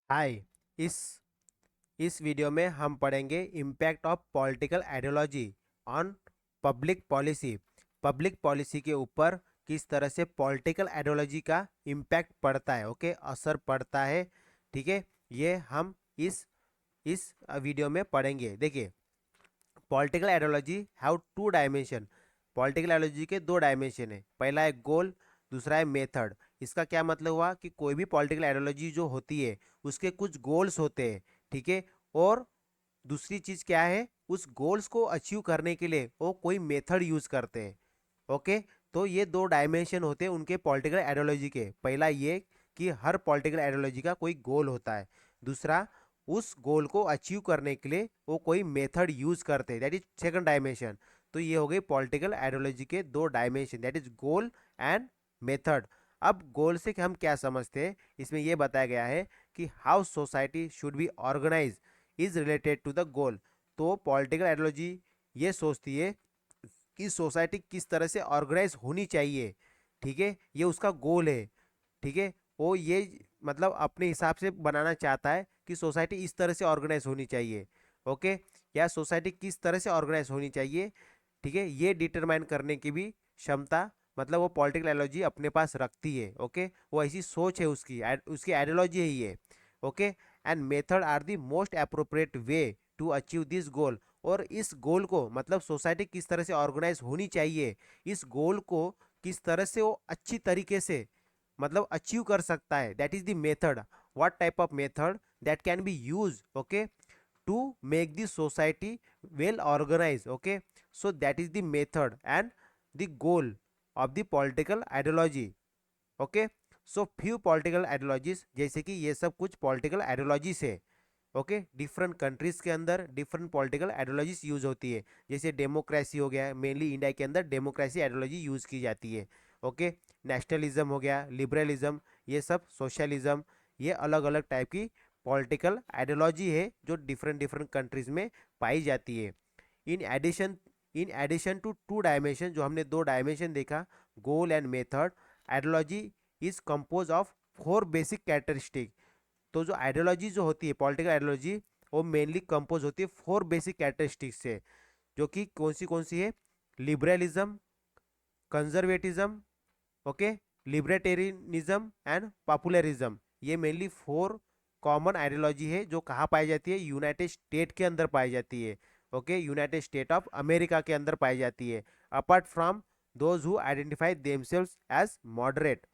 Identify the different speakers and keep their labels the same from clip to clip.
Speaker 1: हाय। इस इस वीडियो में हम पढ़ेंगे impact of political ideology on public policy. Public policy के ऊपर किस तरह से पॉलिटिकल आइडियोलॉजी का इम्पैक्ट पड़ता है, ओके, असर पड़ता है। ठीक है, ये हम इस वीडियो में पढ़ेंगे। देखिए, political ideology have two dimension. Political ideology के दो डायमेंशन है, पहला है गोल, दूसरा है मेथड। इसका क्या मतलब हुआ कि कोई भी पॉलिटिकल आइडियोलॉजी जो होती है उसके कुछ गोल्स होते हैं, ठीक है। और दूसरी चीज क्या है, उस गोल्स को अचीव करने के लिए वो कोई मेथड यूज करते हैं, ओके। तो ये दो डायमेंशन होते हैं उनके पॉलिटिकल आइडियोलॉजी के। पहला ये कि हर पॉलिटिकल आइडियोलॉजी का कोई गोल होता है, दूसरा उस गोल को अचीव करने के लिए वो कोई मेथड यूज करते हैं, दैट इज सेकंड डायमेंशन। तो ये हो गई पॉलिटिकल आइडियोलॉजी के दो dimension, that is goal and method. अब गोल से हम क्या समझते हैं, इसमें यह बताया गया है कि how society should be organise is related to the goal. तो पॉलिटिकल आइडियोलॉजी ये सोचती है कि सोसाइटी किस तरह से ऑर्गेनाइज होनी चाहिए, ठीक है, ये उसका गोल है। ठीक है, वो ये मतलब अपने हिसाब से बनाना चाहता है कि सोसाइटी इस तरह से ऑर्गेनाइज होनी चाहिए, ओके, या सोसाइटी किस तरह से ऑर्गेनाइज होनी चाहिए। ठीक है, ये डिटरमाइन करने की भी क्षमता मतलब वो पॉलिटिकल आइडियोलॉजी अपने पास रखती है, ओके। वो ऐसी सोच है उसकी उसकी आइडियोलॉजी है ये, okay. And method are the most appropriate way to achieve this goal. और इस गोल को मतलब सोसाइटी किस तरह से ऑर्गेनाइज होनी चाहिए, इस गोल को किस तरह से वो अच्छी तरीके से मतलब अचीव कर सकता है, that is the method. What type of method that can be use, okay, to make the society well organise, okay. So that is the method and the goal of the political ideology, okay. So few political ideologies, जैसे कि ये सब कुछ political ideologies है, okay. Different countries के अंदर different political ideologies use होती है। जैसे डेमोक्रेसी हो गया, मेनली इंडिया के अंदर डेमोक्रेसी आइडियोलॉजी यूज की जाती है, ओके। नेशनलिज्म हो गया, लिबरलिज्म, ये सब सोशलिज्म, ये अलग अलग टाइप की पॉलिटिकल आइडियोलॉजी है जो डिफरेंट डिफरेंट कंट्रीज में पाई जाती है। In addition in addition to two dimension, जो हमने दो डायमेंशन देखा, goal and method, ideology is compose of four basic characteristic. तो जो आइडियोलॉजी जो होती है पॉलिटिकल आइडियोलॉजी, वो मेनली कंपोज होती है फोर बेसिक कैरेक्टरिस्टिक्स से, जो कि कौन सी है, liberalism, conservatism, okay, libertarianism and populism. ये मेनली फोर कॉमन आइडियोलॉजी है जो कहाँ पाई जाती है, यूनाइटेड स्टेट के अंदर पाई जाती है, okay, United State of America के अंदर पाई जाती है, apart from those who identify themselves as moderate.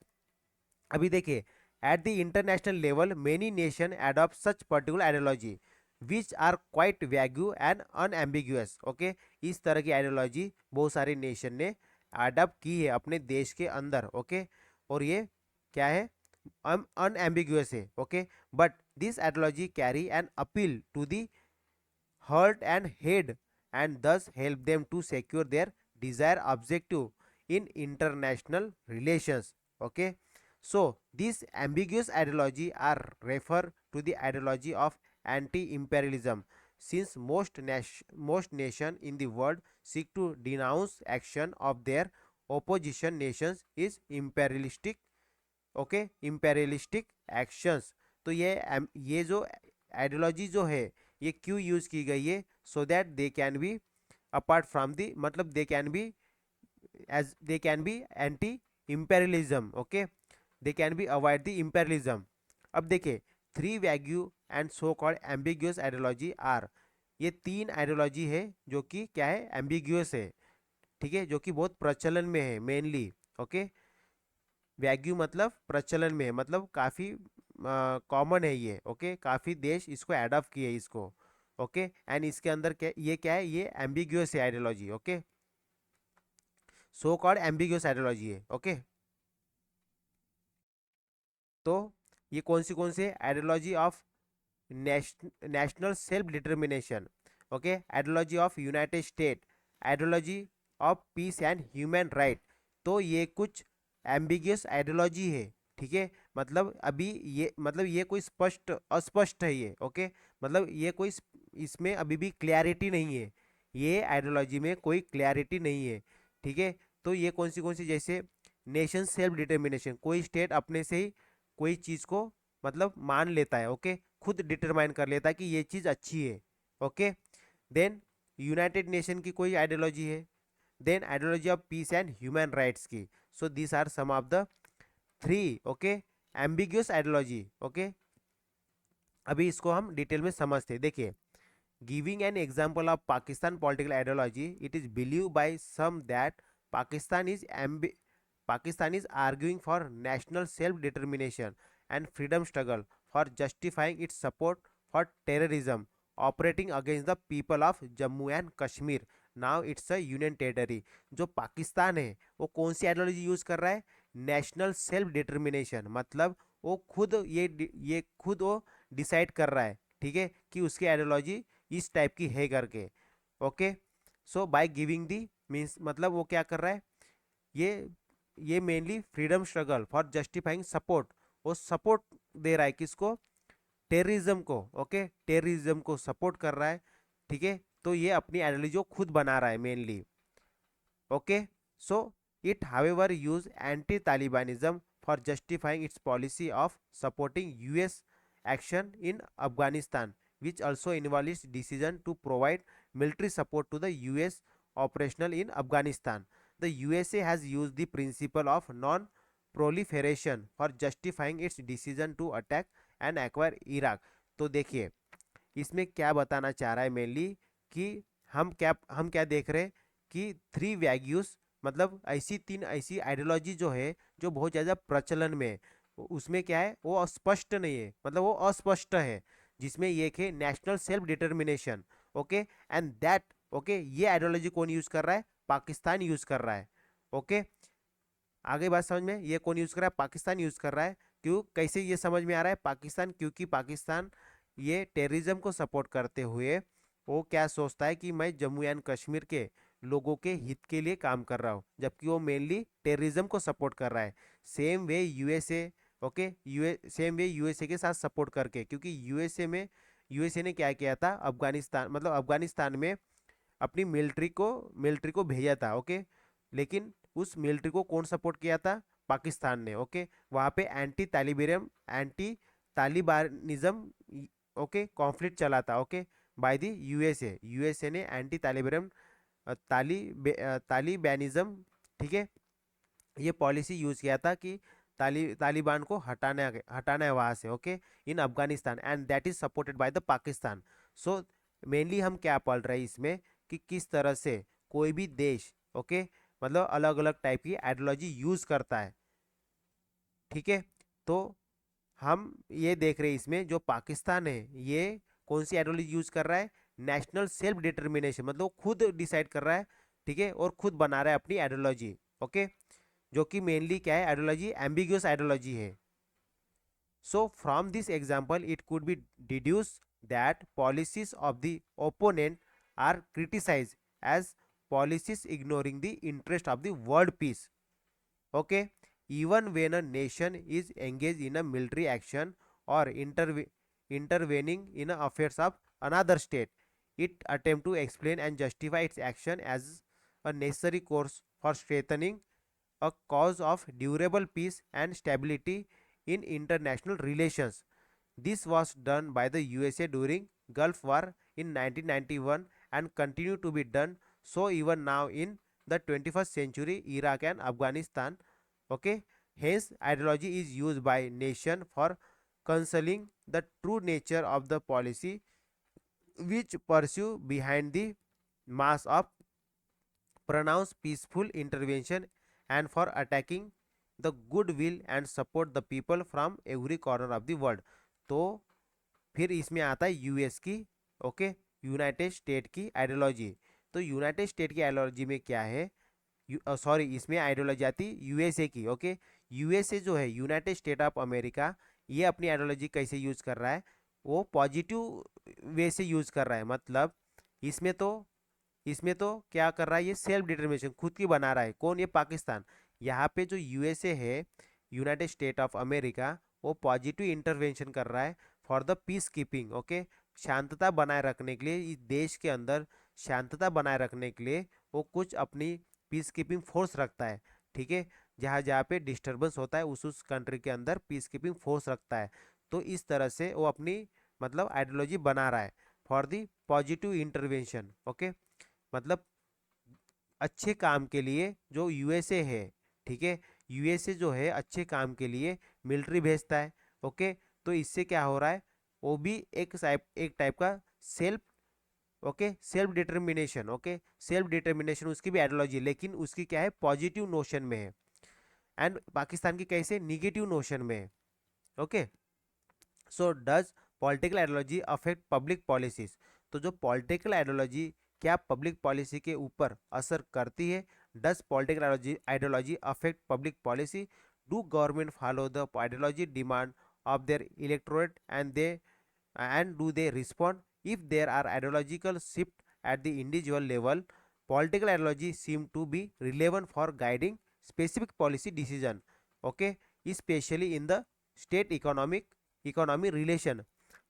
Speaker 1: अभी देखिए, at the international level many nation adopt such particular ideology which are quite vague and unambiguous, okay. इस तरह की आइडियोलॉजी बहुत सारे नेशन ने अडॉप्ट की है अपने देश के अंदर, ओके। और ये क्या है, अनएम्बिगुअस है, okay. But this ideology carry an appeal to the hurt and head and thus help them to secure their desired objective in international relations, okay. So these ambiguous ideology are refer to the ideology of anti-imperialism, since most nation in the world seek to denounce action of their opposition nations is imperialistic, okay, imperialistic actions। तो ये जो ideology जो है ये क्यों use की गई है, so that they can be apart from the मतलब they can be anti imperialism, okay, they can be avoid the imperialism। अब देखिए, three vague and so called ambiguous ideology are, ये तीन आइडियोलॉजी है जो कि क्या है, एम्बिग्यूअस है, ठीक है, जो कि बहुत प्रचलन में है मेनली, ओके। वैग्यू मतलब प्रचलन में है, मतलब काफ़ी कॉमन है ये, ओके, काफ़ी देश इसको एडॉप्ट किए इसको, ओके। एंड इसके अंदर क्या है, ये एम्बिग्यूअस है ideology, okay, so called ambiguous ideology है, ओके। तो ये कौन सी ideology of national self determination, okay, ideology of United State, ideology of peace and human right. तो ये कुछ एम्बिगियस आइडियोलॉजी है, ठीक है। मतलब अभी ये कोई स्पष्ट अस्पष्ट है ये, ओके, मतलब ये कोई इसमें अभी भी क्लैरिटी नहीं है, ये आइडियोलॉजी में कोई क्लैरिटी नहीं है, ठीक है। तो ये कौन सी जैसे नेशन सेल्फ डिटर्मिनेशन, कोई स्टेट अपने से ही कोई चीज़ को मतलब मान लेता है, ओके, खुद डिटरमाइन कर लेता है कि ये चीज़ अच्छी है, ओके। देन यूनाइटेड नेशन की कोई आइडियोलॉजी है, then ideology of peace and human rights की। So this are some of the three, okay, ambiguous ideology, okay. अभी इसको हम डिटेल में समझते हैं। देखिए, giving an example of Pakistan political ideology, it is believe by some that Pakistan is Pakistan is arguing for national self-determination and freedom struggle for justifying its support for terrorism operating against the people of Jammu and Kashmir. Now it's a union territory. जो पाकिस्तान है वो कौन सी ideology use कर रहा है? National self determination, मतलब वो खुद ये खुद वो डिसाइड कर रहा है, ठीक है, कि उसकी आइडियोलॉजी इस टाइप की है करके, okay. So by giving the means मतलब वो क्या कर रहा है, ये ये mainly freedom struggle for justifying support, वो सपोर्ट दे रहा है किसको? टेररिज्म को, ओके, टेररिज्म को सपोर्ट कर रहा है, ठीक है। तो ये अपनी आइडियोलॉजी खुद बना रहा है mainly, okay. So it however use anti Talibanism for justifying its policy of supporting US action in Afghanistan which also involves its decision to provide military support to the US operational in Afghanistan. The USA has used the principle of non-proliferation for justifying its decision to attack and acquire Iraq. तो देखिए इसमें क्या बताना चाह रहा है mainly कि हम क्या देख रहे हैं कि थ्री वैल्यूज, मतलब ऐसी तीन ऐसी आइडियोलॉजी जो है जो बहुत ज़्यादा प्रचलन में है, उसमें क्या है वो अस्पष्ट नहीं है, मतलब वो अस्पष्ट है, जिसमें एक है national self determination, okay, and that, okay, ये आइडियोलॉजी कौन यूज कर रहा है? पाकिस्तान यूज कर रहा है, ओके। आगे बात समझ में, ये कौन यूज कर रहा है? पाकिस्तान यूज कर रहा है। क्यों, कैसे ये समझ में आ रहा है? पाकिस्तान, क्योंकि पाकिस्तान ये टेररिज्म को सपोर्ट करते हुए वो क्या सोचता है कि मैं जम्मू एंड कश्मीर के लोगों के हित के लिए काम कर रहा हूँ, जबकि वो मेनली टेररिज्म को सपोर्ट कर रहा है। Same way USA, okay, same way USA के साथ सपोर्ट करके, क्योंकि यूएसए ने क्या किया था? अफगानिस्तान, मतलब अफगानिस्तान में अपनी मिलिट्री को भेजा था, ओके। लेकिन उस मिलिट्री को कौन सपोर्ट किया था? पाकिस्तान ने, ओके। वहाँ पे एंटी तालिबानिज्म, ओके, कॉन्फ्लिक्ट चला था, ओके, बाय द यूएसए ने एंटी तालिबानिज्म, ठीक है, ये पॉलिसी यूज किया था कि तालिबान को हटाना है वहाँ से, okay, in Afghanistan, and that is supported by the Pakistan. So mainly हम क्या पढ़ रहे हैं इसमें कि किस तरह से कोई भी देश, ओके, मतलब अलग अलग टाइप की आइडियोलॉजी यूज करता है, ठीक है। तो हम ये देख रहे हैं इसमें जो पाकिस्तान है ये कौन सी आइडियोलॉजी यूज कर रहा है? नेशनल सेल्फ डिटर्मिनेशन, मतलब वो खुद डिसाइड कर रहा है, ठीक है, और खुद बना रहा है अपनी आइडियोलॉजी, ओके, जो कि मेनली क्या है? आइडियोलॉजी एम्बिग्यूअस आइडियोलॉजी है। So from this example it could be deduced that policies of the opponent are criticized as policies ignoring the interest of the world peace, okay. Even when a nation is engaged in a military action or intervening in the affairs of another state, it attempt to explain and justify its action as a necessary course for strengthening a cause of durable peace and stability in international relations. This was done by the USA during Gulf War in 1991 and continue to be done so even now in the 21st century Iraq and Afghanistan, okay. Hence ideology is used by nation for concealing the true nature of the policy which pursue behind the mask of pronounce peaceful intervention and for attacking the goodwill and support the people from every corner of the world. तो फिर इसमें आता है US की, okay, United state की ideology. तो United state की ideology में क्या है? सॉरी, इसमें आइडियोलॉजी आती यूएसए की, ओके। यूएसए जो है यूनाइटेड स्टेट ऑफ अमेरिका, ये अपनी आइडियोलॉजी कैसे यूज कर रहा है? वो पॉजिटिव वे से यूज कर रहा है, मतलब इसमें तो इसमें तो क्या कर रहा है? ये सेल्फ डिटर्मिनेशन खुद की बना रहा है। कौन? ये पाकिस्तान। यहाँ पे जो यूएसए है, यूनाइटेड स्टेट ऑफ अमेरिका, वो पॉजिटिव इंटरवेंशन कर रहा है for the peace keeping, okay, शांतता बनाए रखने के लिए, इस देश के अंदर शांतता बनाए रखने के लिए वो कुछ अपनी पीस कीपिंग फोर्स रखता है, ठीक है। जहाँ जहाँ पे डिस्टर्बेंस होता है उस कंट्री के अंदर पीस कीपिंग फोर्स रखता है। तो इस तरह से वो अपनी मतलब आइडियोलॉजी बना रहा है for the positive intervention. Okay, मतलब अच्छे काम के लिए जो यूएसए है, ठीक है, यूएसए जो है अच्छे काम के लिए मिलिट्री भेजता है। ओके, तो इससे क्या हो रहा है, वो भी एक टाइप का self, okay, self determination, okay, self determination उसकी भी आइडियोलॉजी, लेकिन उसकी क्या है, पॉजिटिव नोशन में है, एंड पाकिस्तान की कैसे निगेटिव नोशन में है। Okay, so does political ideology affect public policies. तो जो पॉलिटिकल आइडियोलॉजी क्या पब्लिक पॉलिसी के ऊपर असर करती है। Does political ideology affect public policy, do government follow the ideology demand of their electorate and do they respond? If there are ideological shift at the individual level, political ideology seem to be relevant for guiding specific policy decision. Okay, especially in the state economy relation,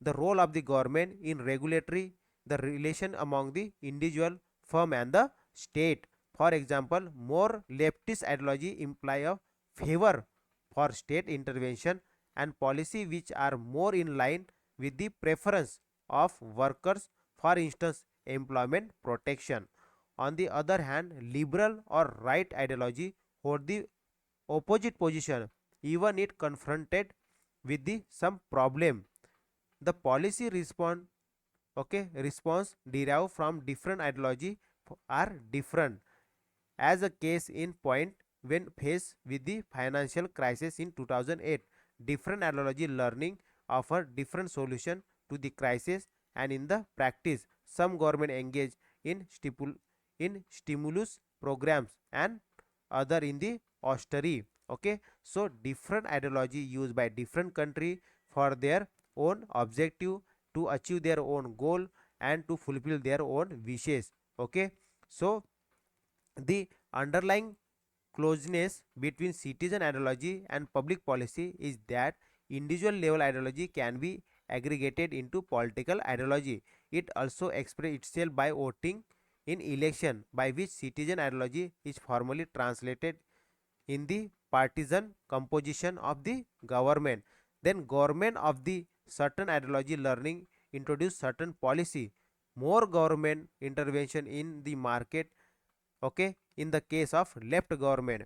Speaker 1: the role of the government in regulatory, the relation among the individual firm and the state. For example, more leftist ideology imply a favor for state intervention and policy which are more in line with the preference of workers, for instance, employment protection. On the other hand, liberal or right ideology hold the opposite position, even it confronted with the some problem. The policy response derived from different ideology are different, as a case in point when faced with the financial crisis in 2008. Different ideology learning offer different solution to the crisis, and in the practice some government engage in stimulus programs and other in the austerity. Okay, so different ideology used by different country for their own objective, to achieve their own goal and to fulfill their own wishes. Okay, so the underlying closeness between citizen ideology and public policy is that individual level ideology can be aggregated into political ideology. It also expresses itself by voting in election, by which citizen ideology is formally translated in the partisan composition of the government. Then government of the certain ideology learning introduce certain policy, more government intervention in the market. Okay, in the case of left government,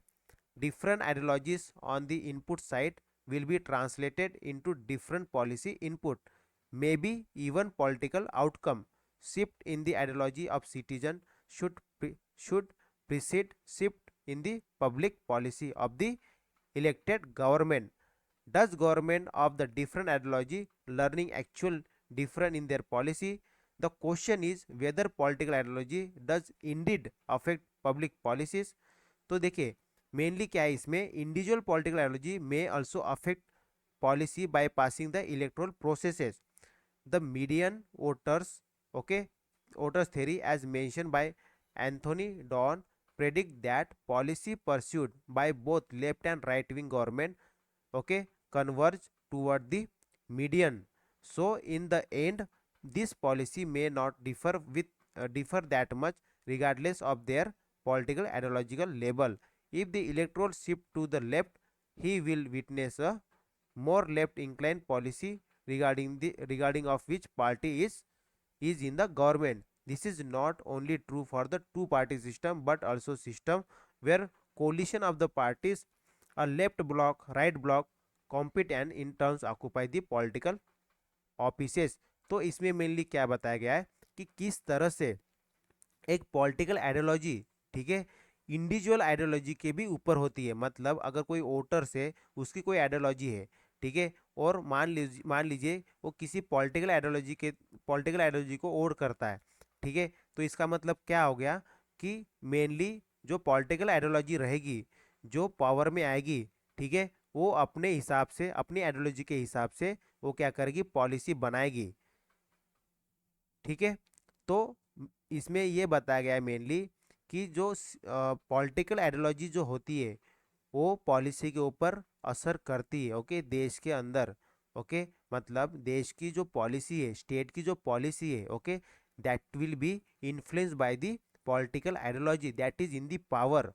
Speaker 1: different ideologies on the input side will be translated into different policy input, maybe even political outcome. Shift in the ideology of citizen should precede shift in the public policy of the elected government. Does government of the different ideology learning actual different in their policy? The question is whether political ideology does indeed affect public policies. तो देखिए mainly क्या है इसमें, individual political ideology में also affect policy by passing the electoral processes, the median voters, okay, voters theory as mentioned by Anthony Don predict that policy pursued by both left and right wing government, okay, converge toward the median. So in the end this policy may not differ that much regardless of their political ideological label. If the electoral shift to the left, he will witness a more left inclined policy regarding of which party is in the government. This is not only true for the two party system but also system where coalition of the parties, a left bloc, right bloc, compete and in turns occupy the political offices. तो इसमें mainly क्या बताया गया है कि किस तरह से एक पॉलिटिकल आइडियोलॉजी, ठीक है, इंडिविजुअल आइडियोलॉजी के भी ऊपर होती है। मतलब अगर कोई वोटर से उसकी कोई आइडियोलॉजी है, ठीक है, और मान लीजिए वो किसी पॉलिटिकल आइडियोलॉजी को वोट करता है, ठीक है, तो इसका मतलब क्या हो गया कि मेनली जो पॉलिटिकल आइडियोलॉजी रहेगी, जो पावर में आएगी, ठीक है, वो अपने हिसाब से, अपनी आइडियोलॉजी के हिसाब से वो क्या करेगी, पॉलिसी बनाएगी। ठीक है, तो इसमें ये बताया गया है मेनली कि जो पॉलिटिकल आइडियोलॉजी जो होती है वो पॉलिसी के ऊपर असर करती है। ओके, देश के अंदर, ओके, मतलब देश की जो पॉलिसी है, स्टेट की जो पॉलिसी है, okay, that will be influence by the political ideology that is in the power.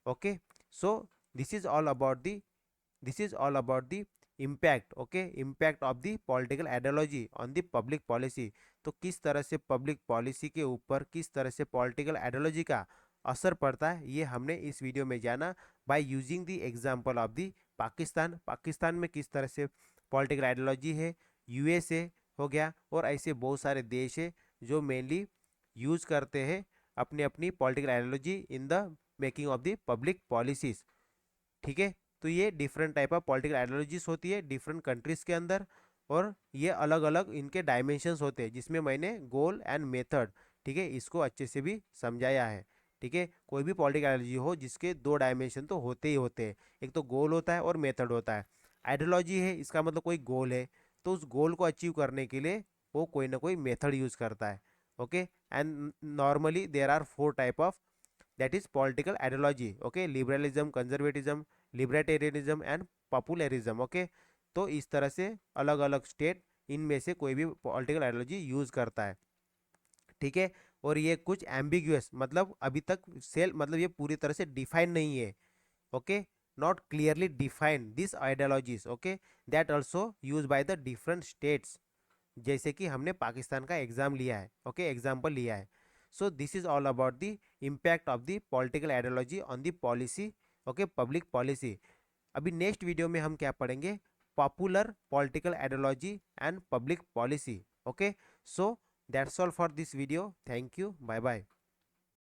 Speaker 1: Okay, so this is all about the impact, okay, impact of the political ideology on the public policy. तो किस तरह से public policy के ऊपर किस तरह से political ideology का असर पड़ता है, ये हमने इस वीडियो में जाना by using the example of the Pakistan. Pakistan में किस तरह से पॉलिटिकल आइडियोलॉजी है, यूएसए हो गया, और ऐसे बहुत सारे देश है जो मेनली यूज करते हैं अपनी अपनी political ideology in the making of the public policies. ठीक है, तो ये different type of political ideologies होती है डिफरेंट कंट्रीज के अंदर, और ये अलग अलग इनके डायमेंशंस होते हैं, जिसमें मैंने गोल एंड मेथड, ठीक है, इसको अच्छे से भी समझाया है। ठीक है, कोई भी पॉलिटिकल आइडियोलॉजी हो जिसके दो डायमेंशन तो होते ही होते हैं, एक तो गोल होता है और मेथड होता है। आइडियोलॉजी है, इसका मतलब कोई गोल है, तो उस गोल को अचीव करने के लिए वो कोई ना कोई मेथड यूज करता है। Okay, and normally there are 4 type of that is political ideology, okay, liberalism, conservatism, libertarianism and popularism, okay। तो इस तरह से अलग अलग स्टेट इनमें से कोई भी पॉलिटिकल आइडियोलॉजी यूज करता है। ठीक है, और ये कुछ एम्बिग्यूअस, मतलब अभी तक सेल मतलब ये पूरी तरह से डिफाइन नहीं है, okay, not clearly defined this ideologies, okay, that also use by the different states, जैसे कि हमने पाकिस्तान का एग्जाम लिया है, ओके, एग्जाम्पल लिया है। So this is all about the impact of the political ideology on the policy, okay, public policy. अभी next video में हम क्या पढ़ेंगे, popular political ideology and public policy, okay. So that's all for this video, thank you, bye bye.